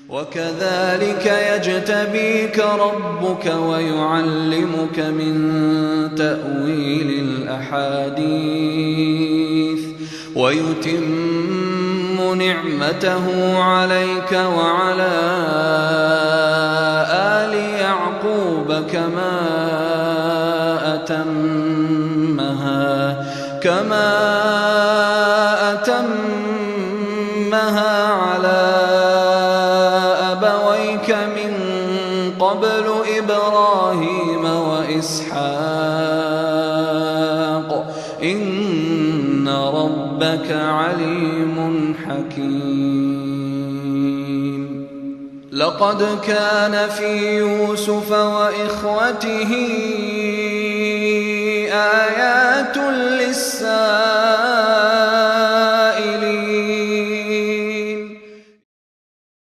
وكذلك يجتبيك ربك ويعلمك من تأويل الأحاديث ويتم نعمته عليك وعلى آل يعقوب كما أتمها على أبويك من قبل إبراهيم وإسحاق إن ربك عليم حكيم. لقد كان في يوسف وإخوته آيات للسائلين